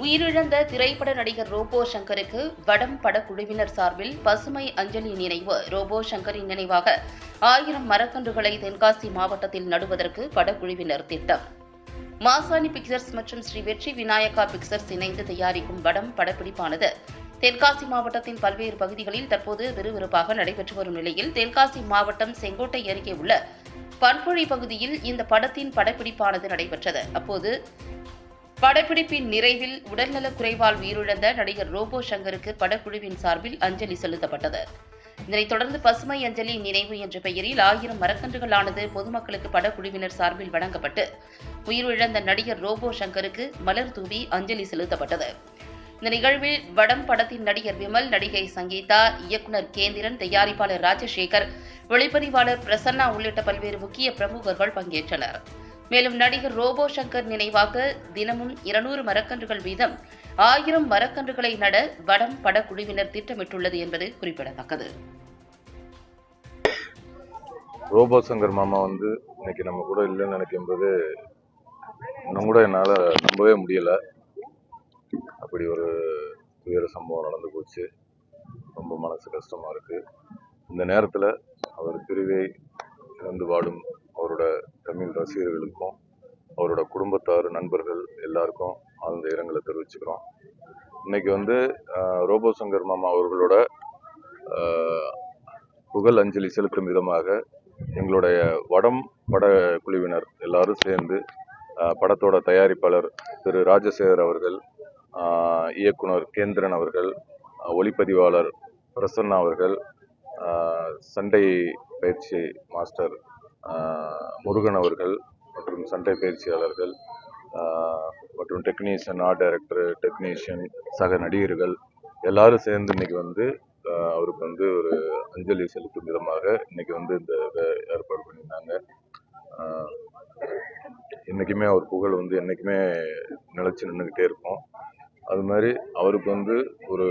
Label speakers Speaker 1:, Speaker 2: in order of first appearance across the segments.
Speaker 1: உயிரிழந்த திரைப்பட நடிகர் ரோபோ சங்கருக்கு வடம் படக்குழுவினர் சார்பில் பசுமை அஞ்சலி நினைவு. ரோபோ சங்கரின் நினைவாக 1000 மரக்கன்றுகளை தென்காசி மாவட்டத்தில் நடுவதற்கு படக்குழுவினர் திட்டம். மாசாணி பிக்சர்ஸ் மற்றும் ஸ்ரீ வெற்றி விநாயகா பிக்சர்ஸ் இணைந்து தயாரிக்கும் வடம் படப்பிடிப்பானது தென்காசி மாவட்டத்தின் பல்வேறு பகுதிகளில் தற்போது விறுவிறுப்பாக நடைபெற்று வரும் நிலையில், தென்காசி மாவட்டம் செங்கோட்டை அருகே உள்ள பன்பொழி பகுதியில் இந்த படத்தின் படப்பிடிப்பானது நடைபெற்றது. அப்போது படப்பிடிப்பின் நிறைவில் உடல்நலக் குறைவால் உயிரிழந்த நடிகர் ரோபோ சங்கருக்கு படக்குழுவின் சார்பில் அஞ்சலி செலுத்தப்பட்டது. இதனைத் தொடர்ந்து பசுமை அஞ்சலி நினைவு என்ற பெயரில் 1000 மரக்கன்றுகளானது பொதுமக்களுக்கு படக்குழுவினர் சார்பில் வழங்கப்பட்டு உயிரிழந்த நடிகர் ரோபோ சங்கருக்கு மலர் தூவி அஞ்சலி செலுத்தப்பட்டது. இந்த நிகழ்வில் வடம் படத்தின் நடிகர் விமல், நடிகை சங்கீதா, இயக்குநர் கேந்திரன், தயாரிப்பாளர் ராஜசேகர், ஒளிப்பதிவாளர் பிரசன்னா உள்ளிட்ட பல்வேறு முக்கிய பிரமுகர்கள் பங்கேற்றனர். மேலும் நடிகர் ரோபோ சங்கர் நினைவாக தினமும் 200 மரக்கன்றுகள் வீதம் 1000 மரக்கன்றுகளை நட வடம் படக்குழுவினர் திட்டமிட்டுள்ளது என்பது குறிப்பிடத்தக்கது.
Speaker 2: ரோபோ சங்கர் மாமா இன்னைக்கு நம்ம கூட இல்லைன்னு நினைக்கும்போது இன்னும் கூட என்னால் நம்பவே முடியல. அப்படி ஒரு துயர சம்பவம் நடந்து போச்சு. ரொம்ப மனசு கஷ்டமா இருக்கு. இந்த நேரத்தில் அவர் பிரிவை இழந்து வாடும் அவரோட தமிழ் ரசிகர்களுக்கும் அவரோட குடும்பத்தார், நண்பர்கள் எல்லாருக்கும் ஆழ்ந்த இரங்கலை தெரிவிச்சுக்கிறோம். இன்னைக்கு ரோபோ சங்கர் மாமா அவர்களோட புகழ் அஞ்சலி செலுத்தும் விதமாக எங்களுடைய வடம் பட குழுவினர் எல்லாரும் சேர்ந்து படத்தோட தயாரிப்பாளர் திரு ராஜசேகர் அவர்கள், இயக்குனர் கேந்திரன் அவர்கள், ஒளிப்பதிவாளர் பிரசன்னா அவர்கள், சண்டை பயிற்சி மாஸ்டர் முருகன் அவர்கள் மற்றும் சண்டை பயிற்சியாளர்கள் மற்றும் டெக்னீஷியன், ஆர்ட் டைரக்டர், டெக்னீஷியன், சக நடிகர்கள் எல்லாரும் சேர்ந்து இன்னைக்கு அவருக்கு ஒரு அஞ்சலி செலுத்தும் விதமாக இன்னைக்கு இந்த ஏற்பாடு பண்ணியிருந்தாங்க. என்றைக்குமே அவர் புகழ் என்றைக்குமே நிலைச்சு நின்றுக்கிட்டே இருக்கும். அது மாதிரி அவருக்கு ஒரு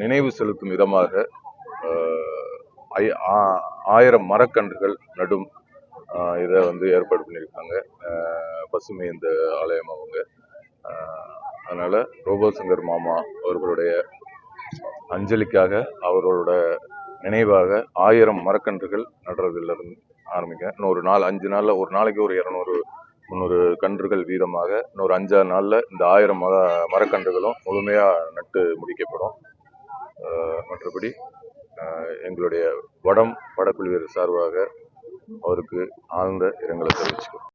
Speaker 2: நினைவு செலுத்தும் விதமாக 1000 மரக்கன்றுகள் நடும் இதை ஏற்பாடு பண்ணியிருக்காங்க பசுமை இந்த ஆலயம் அவங்க. அதனால ரோபோ சங்கர் மாமா அவர்களுடைய அஞ்சலிக்காக, அவர்களோட நினைவாக 1000 மரக்கன்றுகள் நடுறதுல இருந்து ஆரம்பிக்க இன்னொரு 5 நாள்ல, ஒரு நாளைக்கு ஒரு 200-300 கன்றுகள் வீதமாக இன்னொரு 5-6 நாள்ல இந்த 1000 மரக்கன்றுகளும் முழுமையா நட்டு முடிக்கப்படும். மற்றபடி எங்களுடைய வடம் படக்குழுவினர் சார்பாக அவருக்கு ஆழ்ந்த இரங்கலை தெரிவிச்சுக்கிறோம்.